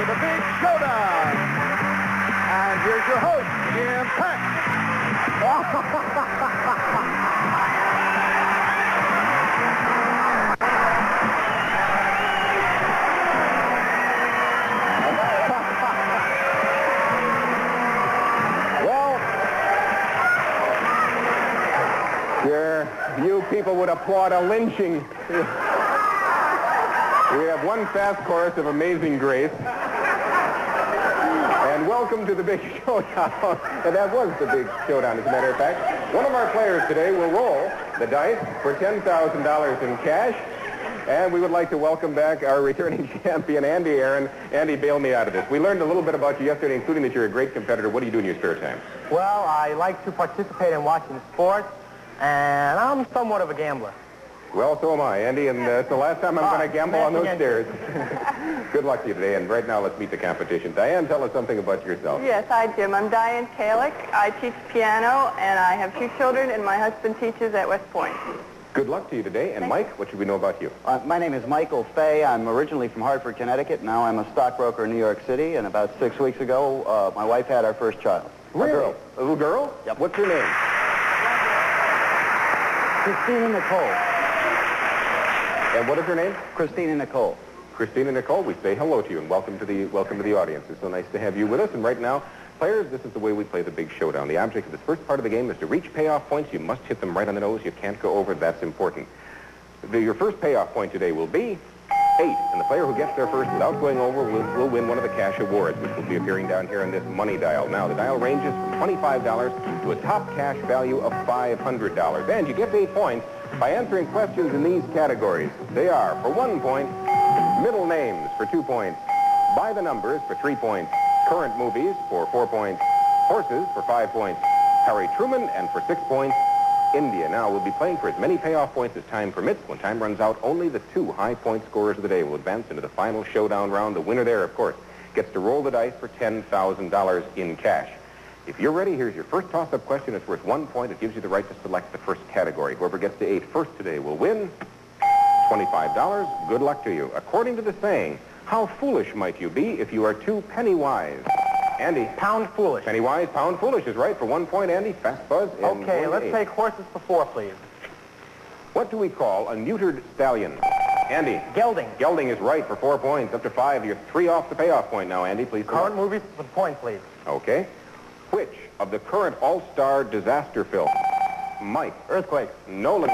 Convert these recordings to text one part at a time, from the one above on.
to the Big Showdown. And here's your host, Jim Peck. You people would applaud a lynching. We have one fast chorus of Amazing Grace. And welcome to the Big Showdown. And that was the Big Showdown, as a matter of fact. One of our players today will roll the dice for $10,000 in cash. And we would like to welcome back our returning champion, Andy Aaron. Andy, bail me out of this. We learned a little bit about you yesterday, including that you're a great competitor. What do you do in your spare time? Well, I like to participate in watching sports. And I'm somewhat of a gambler. Well, so am I, Andy, and it's the last time I'm going to gamble on those stairs. Good luck to you today, and right now let's meet the competition. Diane, tell us something about yourself. Yes, hi, Jim. I'm Diane Kalick. I teach piano, and I have 2 children, and my husband teaches at West Point. Good luck to you today. And Mike, what should we know about you? My name is Michael Fay. I'm originally from Hartford, Connecticut. Now I'm a stockbroker in New York City, and about 6 weeks ago, my wife had our first child. Really? A girl. A little girl? Yep. What's her name? Christina Nicole. And what is her name? Christina Nicole. Christina Nicole, we say hello to you and welcome to the audience. It's so nice to have you with us. And right now, players, this is the way we play the Big Showdown. The object of this first part of the game is to reach payoff points. You must hit them right on the nose. You can't go over. That's important. Your first payoff point today will be 8. And the player who gets there first without going over will win one of the cash awards, which will be appearing down here on this money dial. Now, the dial ranges from $25 to a top cash value of $500. And you get 8 points by answering questions in these categories. They are, for 1 point, middle names for 2 points, by the numbers for 3 points, current movies for 4 points, horses for 5 points, Harry Truman, and for 6 points, India. Now, we'll be playing for as many payoff points as time permits. When time runs out, only the 2 high-point scorers of the day will advance into the final showdown round. The winner there, of course, gets to roll the dice for $10,000 in cash. If you're ready, here's your first toss-up question. It's worth 1 point. It gives you the right to select the first category. Whoever gets to 8 first today will win $25. Good luck to you. According to the saying, how foolish might you be if you are too penny-wise? Andy. Pound foolish. Penny wise, pound foolish is right. For 1 point, Andy. Fast buzz. Okay, let's take horses for 4, please. What do we call a neutered stallion? Andy. Gelding. Gelding is right for 4 points. Up to 5. You're 3 off the payoff point now, Andy. Please. Current movies for the point, please. Okay. Which of the current all-star disaster films? Mike. Earthquake. Nolan.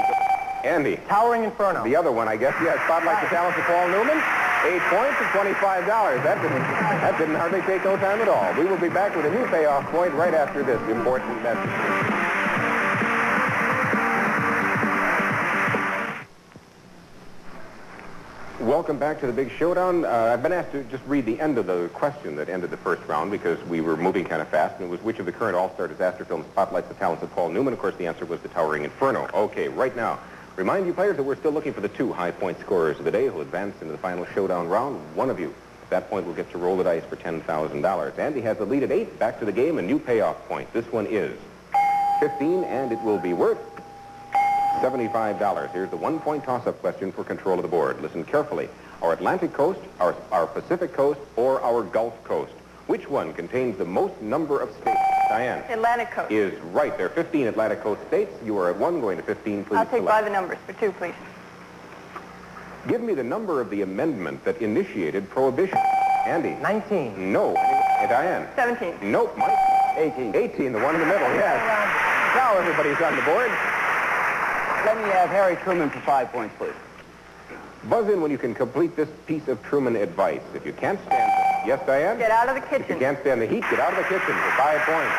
Andy. Towering Inferno. The other one, I guess. Yeah, Spotlight the Talents of Paul Newman. 8 points and $25. That didn't hardly take no time at all. We will be back with a new payoff point right after this important message. Welcome back to the Big Showdown. I've been asked to just read the end of the question that ended the first round because we were moving kind of fast, and it was which of the current all-star disaster films spotlights the talents of Paul Newman. Of course, the answer was The Towering Inferno. Okay, right now, remind you players that we're still looking for the 2 high-point scorers of the day who advance into the final showdown round. One of you, at that point, will get to roll the dice for $10,000. Andy has the lead at 8. Back to the game, a new payoff point. This one is 15, and it will be worth $75. Here's the 1-point toss-up question for control of the board. Listen carefully. Our Atlantic coast, our Pacific coast, or our Gulf coast? Which one contains the most number of states? Diane. Atlantic coast. Is right. There are 15 Atlantic coast states. You are at 1, going to 15. Please I'll take select. by the numbers for 2, please. Give me the number of the amendment that initiated prohibition. Andy. 19. No. And Diane. 17. Nope. Mike. 18. 18, the one in the middle, yes. Now everybody's on the board. Let me have Harry Truman for 5 points, please. Buzz in when you can complete this piece of Truman advice. If you can't stand it. Yes, Diane? Get out of the If you kitchen. can't stand the heat, get out of the kitchen for 5 points.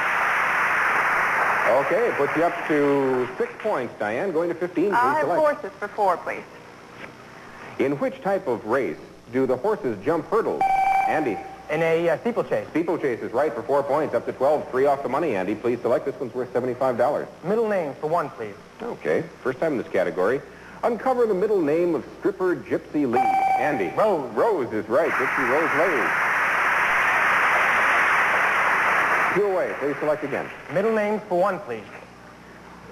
Okay, it puts you up to 6 points, Diane. Going to 15, I'll please have select. horses for 4, please. In which type of race do the horses jump hurdles? Andy. In a steeplechase. Steeplechase is right for 4 points. Up to 12, 3 off the money, Andy. Please select. This one's worth $75. Middle names for 1, please. Okay, first time in this category. Uncover the middle name of stripper Gypsy Lee. Andy. Rose. Rose is right. Gypsy Rose Lee. 2 away. Please select again. Middle names for 1, please.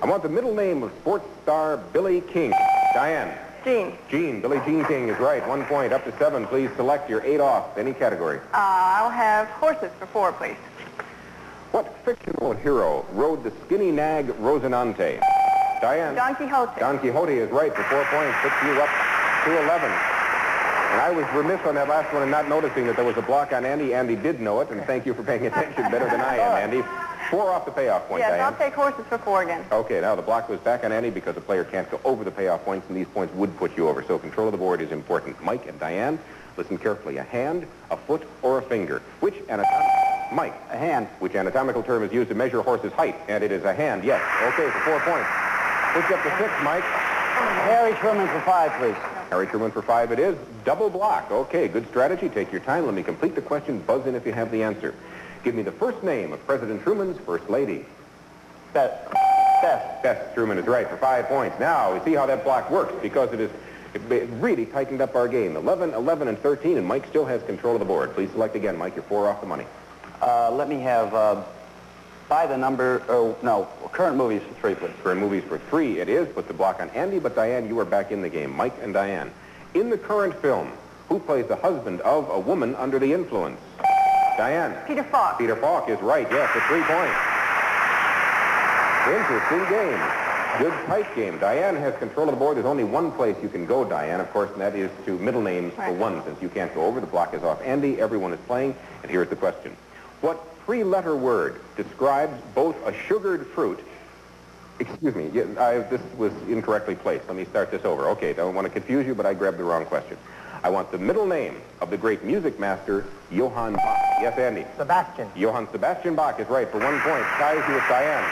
I want the middle name of sports star Billy King. Diane. Jean. Jean. Billie Jean King is right. 1 point. Up to 7. Please select your 8 off. Any category. I'll have horses for 4, please. What fictional hero rode the skinny nag Rosinante? Diane. Don Quixote. Don Quixote is right for 4 points. Puts you up to 11. And I was remiss on that last one and not noticing that there was a block on Andy. Andy did know it, and thank you for paying attention better than I am, Andy. 4 off the payoff point, Yes, Diane. I'll take horses for 4 again. Okay, now the block goes back on Andy because the player can't go over the payoff points, and these points would put you over. So control of the board is important. Mike and Diane, listen carefully. A hand, a foot, or a finger? Which Mike. A hand. Which anatomical term is used to measure a horse's height? And it is a hand, yes. Okay, for 4 points. Puts you up to 6, Mike. Harry Truman for 5, please. Harry Truman for 5 it is. Double block. Okay, good strategy. Take your time. Let me complete the question. Buzz in if you have the answer. Give me the first name of President Truman's first lady. Beth. Beth Truman is right for 5 points. Now, we see how that block works because it really tightened up our game. 11, 11, and 13, and Mike still has control of the board. Please select again, Mike. You're 4 off the money. Let me have, by the number, current movies for 3, please. Current movies for 3 it is. Put the block on Andy, but Diane, you are back in the game. Mike and Diane. In the current film, who plays the husband of a woman under the influence? Diane. Peter Falk. Peter Falk is right, yes, for 3 points. Interesting game. Good tight game. Diane has control of the board. There's only one place you can go, Diane, of course, and that is to middle names for 1. Since you can't go over, the block is off Andy. Everyone is playing, and here's the question. What 3-letter word describes both a sugared fruit... Excuse me, this was incorrectly placed. Let me start this over. Okay, don't want to confuse you, but I grabbed the wrong question. I want the middle name of the great music master, Johann Bach. Yes, Andy? Sebastian. Johann Sebastian Bach is right for 1 point. Ties you with Diane.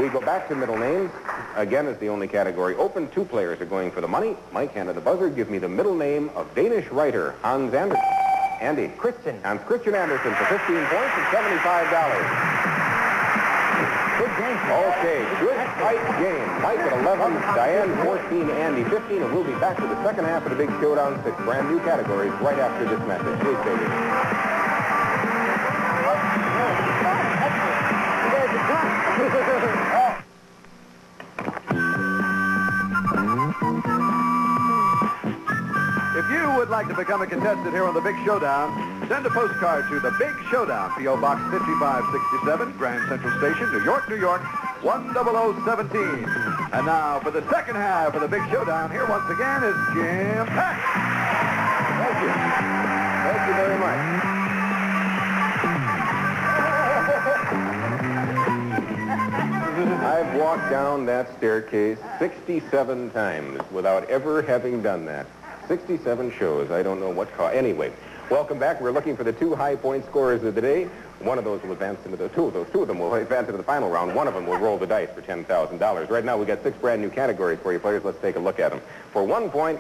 We go back to middle names. Again, is the only category open. 2 players are going for the money. Mike, hand to the buzzer. Give me the middle name of Danish writer Hans Andersen. Andy? Christian. Hans Christian Andersen for 15 points and $75. Good game. Okay, good tight game. Mike at 11, Diane 14, Andy 15, and we'll be back with the second half of the Big Showdown, 6 brand new categories right after this message. Please stay with us. If you would like to become a contestant here on the Big Showdown, send a postcard to the Big Showdown, P.O. Box 5567, Grand Central Station, New York, New York, 10017. And now for the second half of the Big Showdown, here once again is Jim Peck. Thank you. Thank you very much. I've walked down that staircase 67 times without ever having done that. 67 shows. I don't know what caused. Anyway, welcome back. We're looking for the 2 high-point scorers of the day. One of those will advance into the two of them will advance into the final round. One of them will roll the dice for $10,000. Right now, we got 6 brand new categories for you players. Let's take a look at them. For 1 point,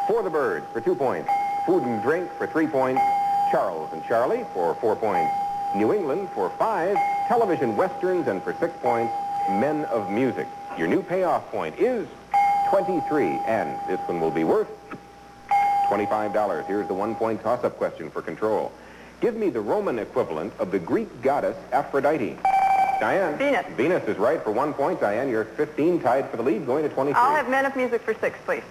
For the Birds. For 2 points, Food and Drink. For 3 points, Charles and Charlie. For 4 points, New England. For 5, Television Westerns. And for 6 points, Men of Music. Your new payoff point is 23, and this one will be worth $25. Here's the 1-point toss-up question for control. Give me the Roman equivalent of the Greek goddess Aphrodite. Diane? Venus. Venus is right for 1 point. Diane, you're 15, tied for the lead, going to 23. I'll have Men of Music for 6, please.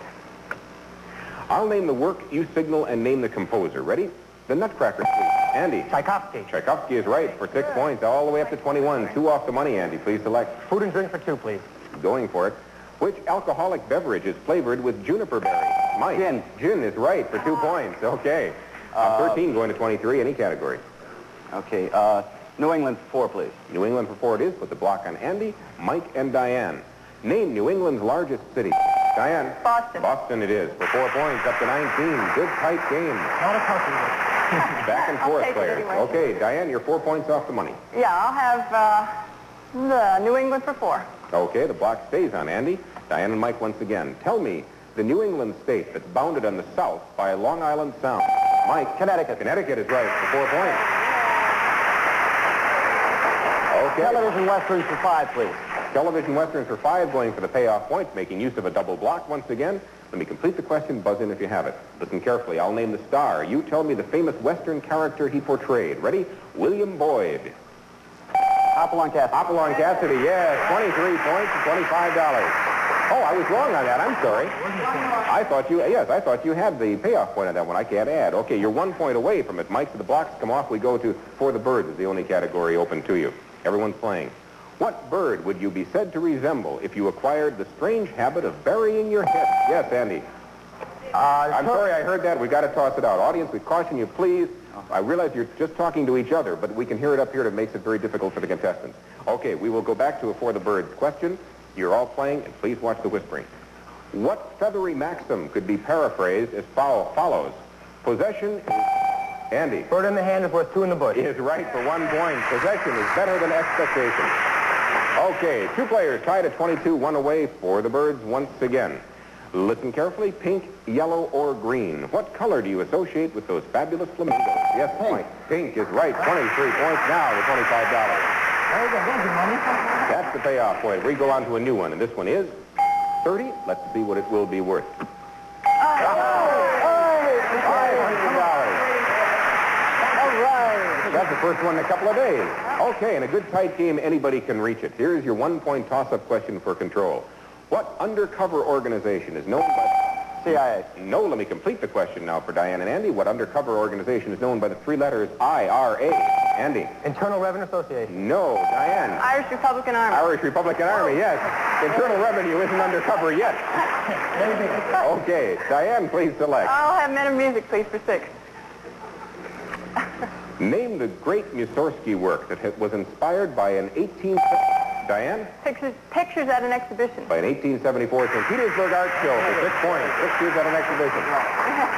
I'll name the work, you signal, and name the composer. Ready? The Nutcracker, please. Andy? Tchaikovsky. Tchaikovsky is right for 6 points, all the way up to 21. 2 off the money, Andy. Please select. Food and Drink for 2, please. Going for it. Which alcoholic beverage is flavored with juniper berry? Mike. Gin. Gin is right for 2 points. Okay. 13 going to 23. Any category. Okay, New England for 4, please. New England for 4 it is. Put the block on Andy, Mike, and Diane. Name New England's largest city. Diane. Boston. Boston it is for 4 points, up to 19. Good tight game. Not a toughie. Back and I'll forth, take it players. anyway. Okay, Diane, you're 4 points off the money. Yeah, I'll have the New England for 4. Okay, the block stays on Andy. Diane and Mike once again. Tell me the New England state that's bounded on the south by Long Island Sound. Mike. Connecticut. Connecticut is right for 4 points. Okay. Television Westerns for 5, please. Television Westerns for 5, going for the payoff points, making use of a double block once again. Let me complete the question. Buzz in if you have it. Listen carefully. I'll name the star. You tell me the famous Western character he portrayed. Ready? William Boyd. Hopalong Cassidy. Hopalong Cassidy, yes. 23 points and $25. Oh, I was wrong on that. I'm sorry. I thought you had the payoff point on that one. I can't add. Okay, you're 1 point away from it. Mike, so the blocks come off. We go to For the Birds is the only category open to you. Everyone's playing. What bird would you be said to resemble if you acquired the strange habit of burying your head? Yes, Andy. I'm sorry I heard that. We've got to toss it out. Audience, we caution you, please. I realize you're just talking to each other, but we can hear it up here, and it makes it very difficult for the contestants. Okay, we will go back to a For the Birds question. You're all playing, and please watch the whispering. What feathery maxim could be paraphrased as follows? Possession is... Andy. Bird in the hand is worth two in the bush. Is right for 1 point. Possession is better than expectation. Okay, 2 players tied at 22, 1 away for the Birds once again. Listen carefully. Pink, yellow, or green. What color do you associate with those fabulous flamingos? Yes, Mike. Pink is right. 23 points now to $25. There you go. Thank you, Mommy. That's the payoff point. We go on to a new one, and this one is 30. Let's see what it will be worth. That's the first one in a couple of days. Okay, in a good tight game, anybody can reach it. Here's your 1-point toss-up question for control. What undercover organization is known by... CIA. No, let me complete the question now for Diane and Andy. What undercover organization is known by the 3 letters IRA? Andy. Internal Revenue Association. No, Diane. Irish Republican Army. Irish Republican Army, yes. Internal Revenue isn't undercover yet. Okay, Diane, please select. I'll have Men of Music, please, for 6. Name the great Mussorgsky work that was inspired by an 18... Diane? Pictures at an exhibition. By an 1874 St. Petersburg art show for 6 points. Pictures at an exhibition.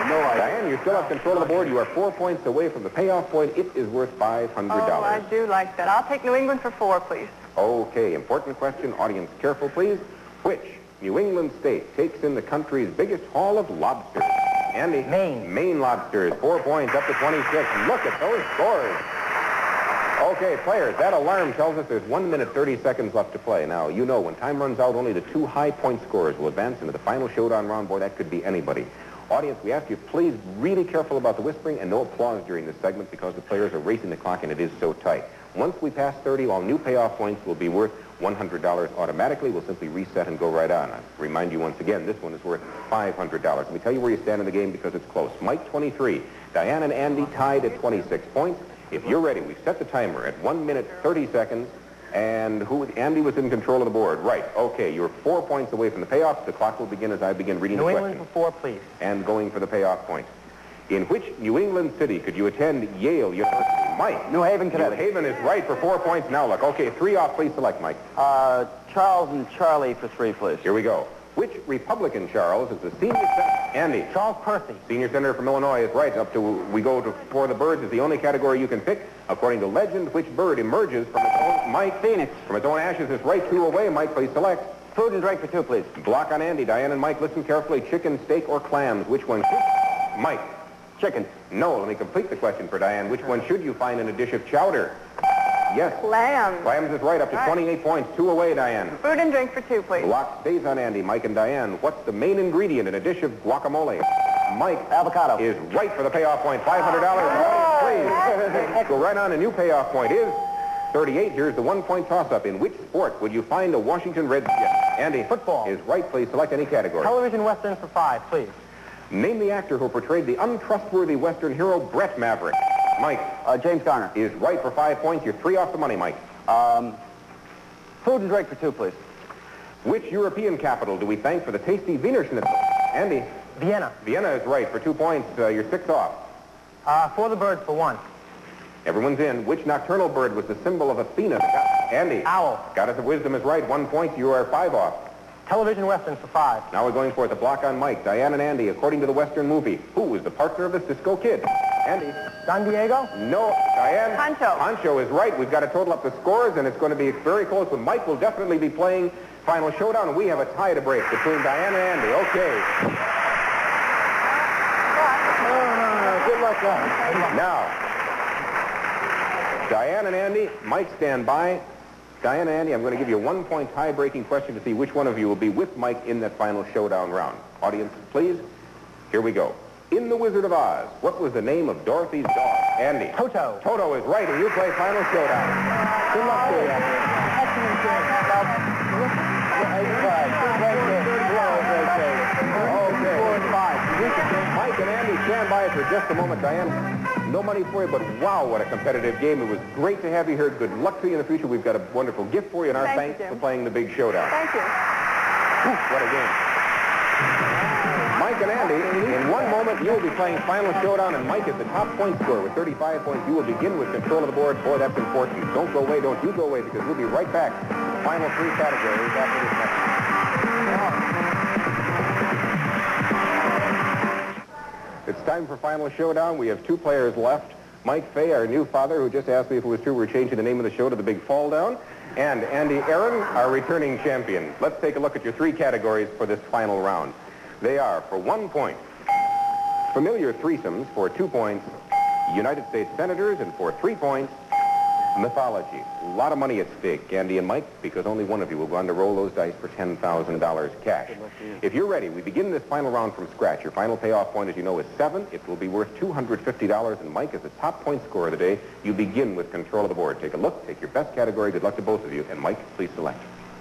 No, Diane, you still have control of the board. You are 4 points away from the payoff point. It is worth $500. Oh, I do like that. I'll take New England for 4, please. Okay, important question. Audience, careful, please. Which New England state takes in the country's biggest haul of lobsters? Andy? Maine. Maine lobsters. 4 points up to 26. Look at those scores. Okay, players, that alarm tells us there's 1 minute, 30 seconds left to play. Now, you know, when time runs out, only the 2 high-point scorers will advance into the final showdown round. Boy, that could be anybody. Audience, we ask you please really careful about the whispering and no applause during this segment because the players are racing the clock and it is so tight. Once we pass 30, all new payoff points will be worth $100 automatically. We'll simply reset and go right on. I remind you once again, this one is worth $500. Let me tell you where you stand in the game because it's close. Mike, 23. Diane and Andy tied at 26 points. If you're ready, we've set the timer at 1 minute, 30 seconds. And Andy was in control of the board. Right. Okay, you're 4 points away from the payoff. The clock will begin as I begin reading the question. New England for 4, please. And going for the payoff point. In which New England city could you attend Yale University? Mike. New Haven, Connecticut. New Haven is right for 4 points now. Look, okay, 3 off. Please select, Mike. Charles and Charlie for 3, please. Here we go. Which Republican, Charles, is the senior senator? Andy. Charles Percy. Senior senator from Illinois is right. Up to, we go to For the Birds is the only category you can pick. According to legend, which bird emerges from its own... Mike. Phoenix. From its own ashes is right 2 away. Mike, please select. Food and drink for 2, please. Block on Andy. Diane and Mike, listen carefully. Chicken, steak, or clams? Which one should... Mike. Chicken. No, let me complete the question for Diane. Which one should you find in a dish of chowder? Yes. Clams. Clams is right. Up to 28 points. 2 away, Diane. Food and drink for 2, please. Block stays on Andy, Mike, and Diane. What's the main ingredient in a dish of guacamole? Mike. Avocado. Is right for the payoff point. $500. Please. Go right on. A new payoff point is 38. Here's the 1-point toss-up. In which sport would you find a Washington Redskins? Andy. Football. Is right. Please select any category. Television Western for 5, please. Name the actor who portrayed the untrustworthy Western hero Brett Maverick. Mike. James Garner. Is right for 5 points. You're 3 off the money, Mike. Food and drink for 2, please. Which European capital do we thank for the tasty Wiener Schnitzel? Andy. Vienna. Vienna is right for 2 points. You're 6 off. For the Birds for 1. Everyone's in. Which nocturnal bird was the symbol of Athena? Andy. Owl. Goddess of Wisdom is right. 1 point. You are 5 off. Television Western for 5. Now we're going for it. The block on Mike. Diane and Andy, according to the Western movie, who was the partner of this disco kid? Andy. Don Diego? No. Diane? Pancho. Pancho is right. We've got to total up the scores, and it's going to be very close. But Mike will definitely be playing Final Showdown, and we have a tie to break between Diane and Andy. Okay. Good luck, guys. Now, Diane and Andy, Mike, stand by. Diane and Andy, I'm going to give you a 1-point tie-breaking question to see which one of you will be with Mike in that Final Showdown round. Audience, please. Here we go. In The Wizard of Oz, what was the name of Dorothy's dog? Andy. Toto. Toto is right, and you play Final Showdown. Good luck to you. Excellent game. stand by for just a moment, Diane. No money for you, but wow, what a competitive game. It was great to have you here. Good luck to you in the future. We've got a wonderful gift for you, and our thanks for playing the Big Showdown. Thank you. What a game. Mike and Andy, in one moment, you'll be playing Final Showdown, and Mike is the top point scorer with 35 points. You will begin with control of the board. Boy, that's important. Don't go away. Don't you go away, because we'll be right back. The final three categories after this message. It's time for Final Showdown. We have two players left. Mike Fay, our new father, who just asked me if it was true we're changing the name of the show to the Big Fall Down. And Andy Aaron, our returning champion. Let's take a look at your three categories for this final round. They are, for 1 point, familiar threesomes; for 2 points, United States Senators; and for 3 points, mythology. A lot of money at stake, Andy and Mike, because only one of you will go on to roll those dice for $10,000 cash. If you're ready, we begin this final round from scratch. Your final payoff point, as you know, is 7. It will be worth $250, and Mike is the top point scorer of the day. You begin with control of the board. Take a look, take your best category. Good luck to both of you. And Mike, please select.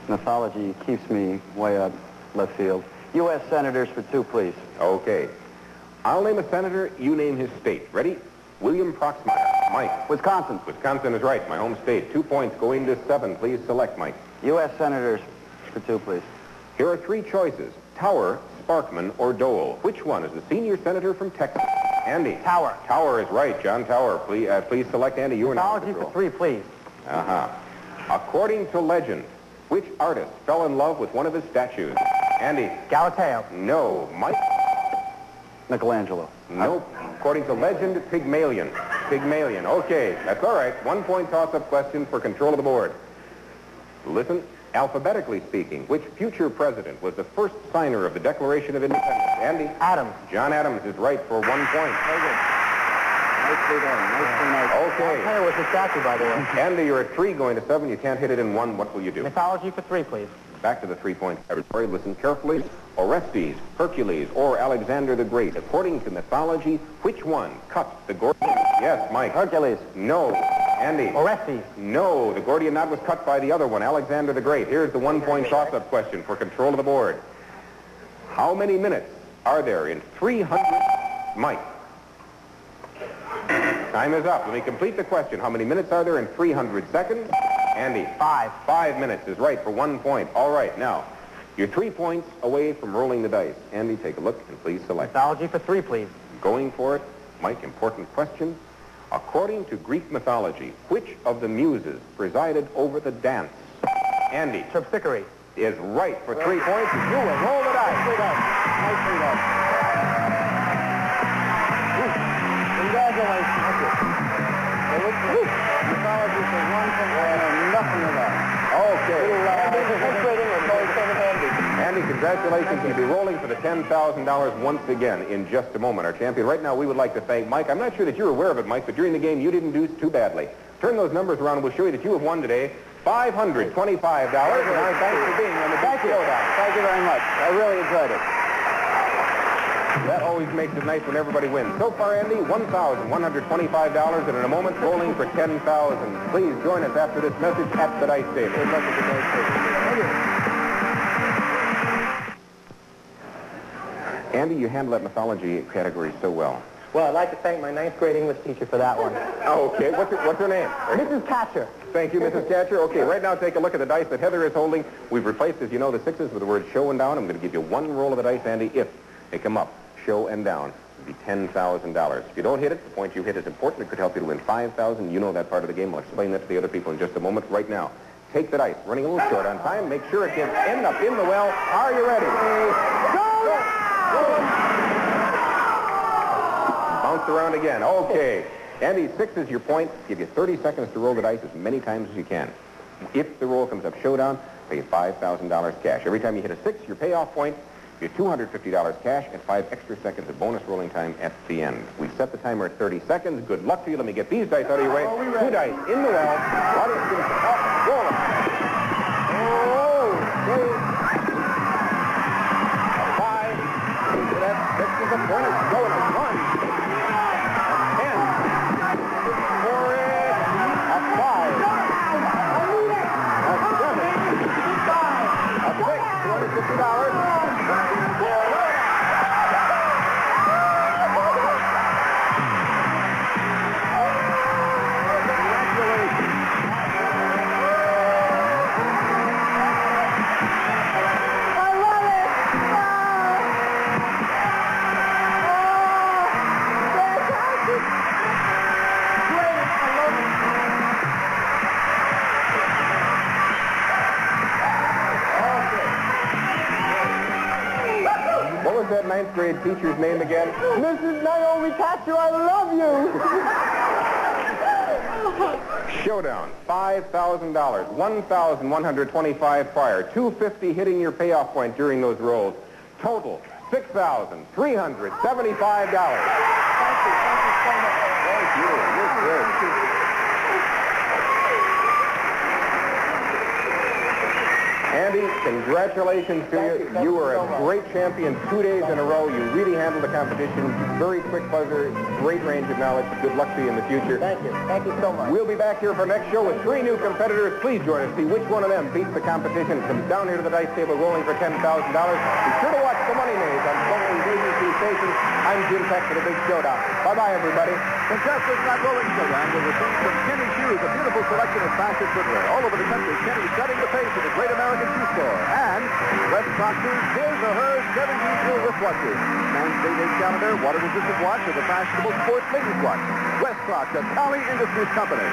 Mythology keeps me way up left field. U.S. Senators for 2, please. Okay. I'll name a senator, you name his state. Ready? William Proxmire. Mike. Wisconsin. Wisconsin is right, my home state. 2 points going to 7. Please select, Mike. U.S. Senators for 2, please. Here are 3 choices: Tower, Sparkman, or Dole. Which one is the senior senator from Texas? Andy. Tower. Tower is right. John Tower. Please select, Andy. You are now. Mythology for 3, please. According to legend, which artist fell in love with one of his statues? Andy. Galileo. No. Mike. Michelangelo. Nope. According to legend, Pygmalion. Pygmalion. Okay, that's all right. 1 point toss-up question for control of the board. Listen, alphabetically speaking, which future president was the first signer of the Declaration of Independence? Andy? Adams. John Adams is right for 1 point. Very good. Nicely done. Nicely nice. Okay. Galileo was the statue, by the way. Andy, you're at 3 going to 7. You can't hit it in 1. What will you do? Mythology for 3, please. Back to the 3-point category. Listen carefully. Orestes, Hercules, or Alexander the Great. According to mythology, which one cut the Gordian? Yes, Mike. Hercules. No. Andy. Orestes. No. The Gordian knot was cut by the other one, Alexander the Great. Here's the 1-point toss-up question for control of the board. How many minutes are there in 300... Mike. Time is up. Let me complete the question. How many minutes are there in 300 seconds? Andy. 5. 5 minutes is right for 1 point. All right, now, you're 3 points away from rolling the dice. Andy, take a look and please select. Mythology for 3, please. Going for it. Mike, important question. According to Greek mythology, which of the muses presided over the dance? Andy. Terpsichore. Is right for 3 points. You will roll the dice. Nicely done. Nicely done. Congratulations. Mythology for 1 point. Nothing of that. Okay. Andy, congratulations. You'll be rolling for the $10,000 once again in just a moment. Our champion. Right now, we would like to thank Mike. I'm not sure that you're aware of it, Mike, but during the game, you didn't do too badly. Turn those numbers around, and we'll show you that you have won today $525. And our thanks for being on the Big Showdown. Thank you very much. I really enjoyed it. That always makes it nice when everybody wins. So far, Andy, $1,125, and in a moment, rolling for $10,000. Please join us after this message at the dice table. Good luck at the dice table. Thank you. Andy, you handle that mythology category so well. Well, I'd like to thank my 9th grade English teacher for that one. Okay, what's her name? Mrs. Catcher. Thank you, Mrs. Catcher. Okay, right now take a look at the dice that Heather is holding. We've replaced, as you know, the 6s with the word show and down. I'm going to give you 1 roll of the dice, Andy, if they come up. Show and down. It'll be $10,000. If you don't hit it, the point you hit is important. It could help you to win $5,000. You know that part of the game. I'll explain that to the other people in just a moment. Right now, take the dice. Running a little short on time. Make sure it can end up in the well. Are you ready? Go! Bounce around again. Okay. Andy, 6 is your point. Give you 30 seconds to roll the dice as many times as you can. If the roll comes up showdown, pay you $5,000 cash. Every time you hit a 6, your payoff point, you get $250 cash and 5 extra seconds of bonus rolling time at the end. We set the timer at 30 seconds. Good luck to you. Let me get these dice out of your way. 2 dice in the well. Audience, give us a up. Roll it. Oh, okay. A 5. Into that 6 is a point. Going a 1. A 10. For it. A 5. A 7. A 6. $250. 12th grade teacher's name again? Mrs. Naomi Katsu, I love you. Showdown, $5,000, 1,125 prior, $250 hitting your payoff point during those rolls. Total, $6,375. Thank you so much. Thank you. You're great. Andy, congratulations to you. You were a great champion 2 days in a row. You really handled the competition. Very quick buzzer, great range of knowledge. Good luck to you in the future. Thank you. Thank you so much. We'll be back here for next show with 3 new competitors. Please join us. See which one of them beats the competition. Comes down here to the dice table rolling for $10,000. Be sure to watch the Money Maze on both these ABC stations. I'm Jim Peck for the Big Showdown. Bye-bye, everybody. Contestants at Rolling Showdown will receive from Kenny Shoes, a beautiful selection of fashion footwear. All over the country, Kenny's setting the pace at the Great American Shoe Store. And West Proctor's his or her 70s wristwatches. Man's Day-Date calendar, water-resistant watch, or the fashionable sports ladies watch. West Proc, the Tally Industries Company.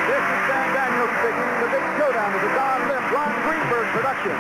This is Dan Daniels speaking. The Big Showdown is a Don Lipp, Ron Greenburg production.